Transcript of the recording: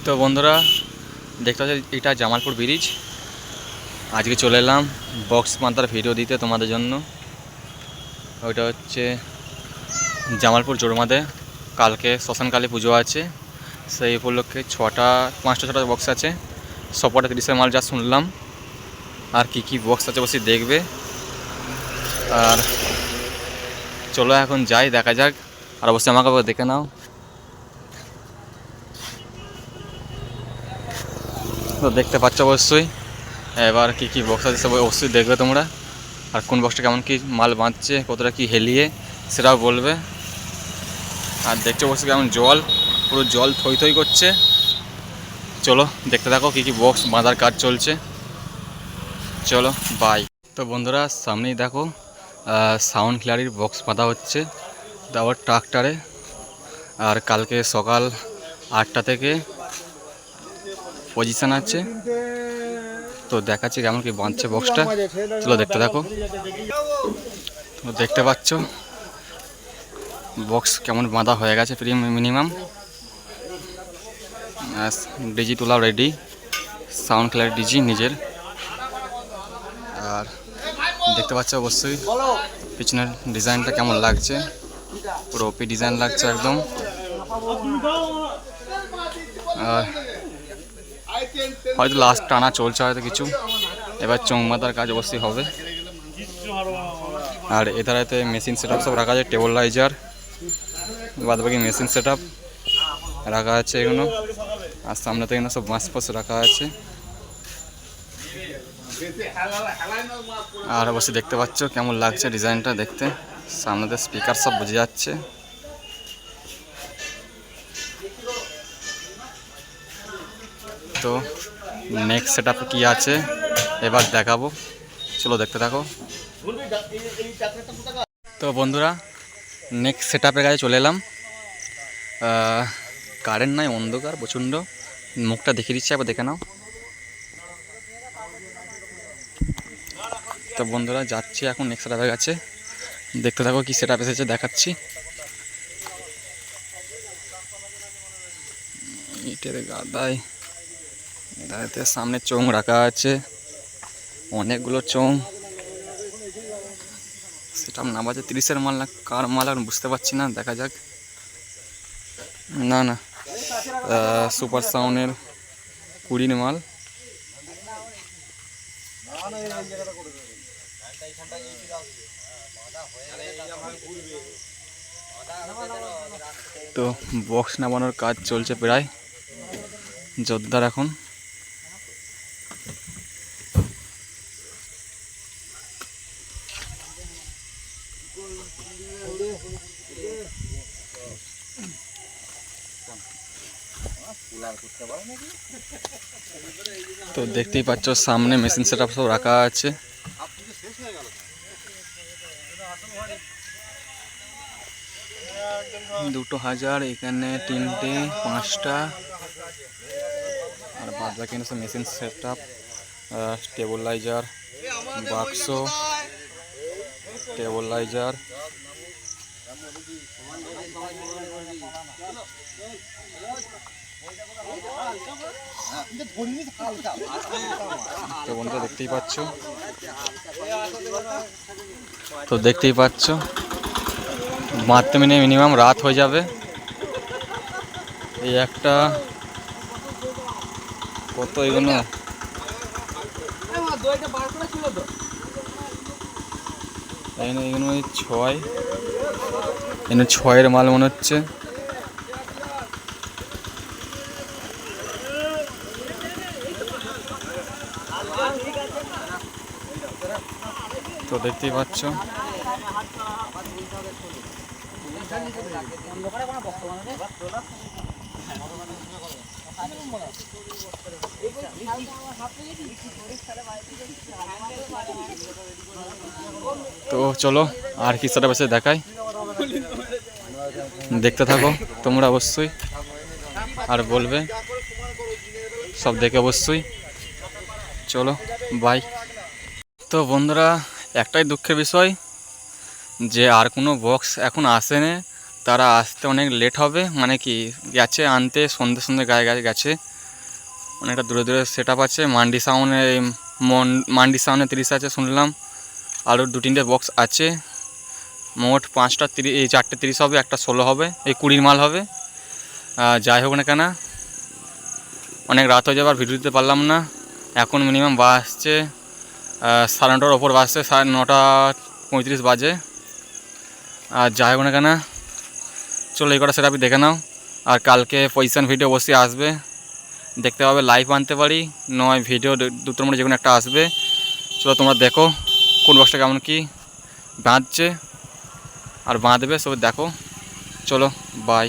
তো বন্ধুরা দেখতে পাচ্ছি এটা জামালপুর ব্রিজ। আজকে চলে এলাম বক্স বাঁধার ভিডিও দিতে তোমাদের জন্য। ওইটা হচ্ছে জামালপুর জোরমাদে, কালকে শ্মশানকালী পুজো আছে, সেই উপলক্ষে পাঁচটা ছটা বক্স আছে। সবকটা 30-এর মাল যা শুনলাম, আর কি বক্স আছে বসে দেখবে। আর চলো এখন যাই, দেখা যাক। আর অবশ্যই আমাকে দেখে নাও। তো দেখতে পাচ্ছ অবশ্যই, এবার কি বক্স আছে সব অবশ্যই দেখবে তোমরা। আর কোন বক্সটা কেমন কি মাল বাঁধছে, কতটা কি হেলিয়ে, সেটাও বলবে। আর দেখছো অবশ্যই কেমন জল, পুরো জল থই থই করছে। চলো দেখতে থাকো কি বক্স বাঁধার কাজ চলছে। চলো বাই। তো বন্ধুরা সামনেই দেখো সাউন্ড ক্লিয়ারির বক্স বাঁধা হচ্ছে, তারপর ট্রাক্টরে। আর কালকে সকাল 8টা থেকে পজিশন আছে, তো দেখাচ্ছি কেমন কি বাঁধছে বক্সটা। চলো দেখতে থাকো। তো দেখতে পাচ্ছ বক্স কেমন বাঁধা হয়ে গেছে মিনিমাম। ডিজি তোলা রেডি, সাউন্ড ক্লিয়ার ডিজি নিজের। আর দেখতে পাচ্ছ অবশ্যই পিছনের ডিজাইনটা কেমন লাগছে, পুরো ওপি ডিজাইন লাগছে একদম। আর হয়তো লাস্ট টানা চলছে হয়তো কিছু, এবার চোঙ বাঁধার কাজ অবশ্যই হবে। আর এধারাতে মেশিন সেট আপ সব রাখা আছে, টেবলাইজার বাদ বাকি মেশিন সেট আপ রাখা আছে এগুলো। আর সামনে তো এগুলো সব বাঁশ ফাঁস রাখা আছে। আর অবশ্যই দেখতে পাচ্ছ কেমন লাগছে ডিজাইনটা দেখতে, সামনেতে স্পিকার সব বুঝে যাচ্ছে। তো নেক্সট সেট আপে কী আছে এবার দেখাবো, চলো দেখতে থাকো। তো বন্ধুরা নেক্সট সেট আপের কাছে চলে এলাম। কারেন্ট নাই, অন্ধকার প্রচণ্ড, মুখটা দেখিয়ে দিচ্ছে, একবার দেখে নাও। তো বন্ধুরা যাচ্ছি এখন নেক্সট সেট আপের কাছে, দেখতে থাকো কি সেট আপ এসেছে দেখাচ্ছি। ইটের গাদায় গাদাতে সামনে চোঙ রাখা আছে, অনেকগুলো চোঙ। সেটা না বাজে 30-এর মাল না কার মাল আর বুঝতে পারছি না, দেখা যাক। না সুপার সাউন্ডের 20-এর মাল। তো বক্স নামানোর কাজ চলছে প্রায় জোরদার এখন। তো দেখতেই পাচ্ছ সামনে মেশিন সেট আপ সব রাখা আছে। দুটো 1000, এখানে 3টে 5টা। আর বাদ বাকি সব মেশিন সেট আপ, টেবলাইজার, বাক্স, টেবলাইজার। তো বন্ধুরা দেখতেই পাচ্ছ, বাঁধতে মিনিমাম রাত হয়ে যাবে। এই একটা কত এগুলো, এগুলো 6-এর মাল মনে হচ্ছে। তো দেখতেই পাচ্ছ তো চলো আর কি সেটা বেশি দেখাই, দেখতে থাকো তোমরা অবশ্যই, আর বলবে সব দেখে অবশ্যই। চলো বাই। তো বন্ধুরা একটাই দুঃখের বিষয় যে আর কোনো বক্স এখন আসেনি, তারা আসতে অনেক লেট হবে, মানে কি গেছে আনতে সন্ধ্যে গায়ে গেছে। অনেকটা দূরে দূরে সেট আপ আছে। মান্ডি সাউন্ডে 30 আছে শুনলাম, আরও 2-3টে বক্স আছে। মোট 4টে 30 হবে, একটা 16 হবে, এই 20 মাল হবে। যাই হোক না কেন, অনেক রাত হয়ে যাবে, আর ভিডিও দিতে পারলাম না। এখন মিনিমাম বাজছে 9:30-টার ওপর বাজছে, 9:35 বাজে। আর যাই হোক না কেন, চলো এই কটা সেট আপনি দেখে নাও। আর কালকে পজিশন ভিডিও অবশ্যই আসবে, দেখতে পাবে। লাইভ আনতে পারি, নয় ভিডিও, দুটোর মধ্যে যে কোনো একটা আসবে। চলো তোমরা দেখো কোন বক্সটা কেমন কি বাঁধছে আর বাঁধবে, সব দেখো। চলো বাই।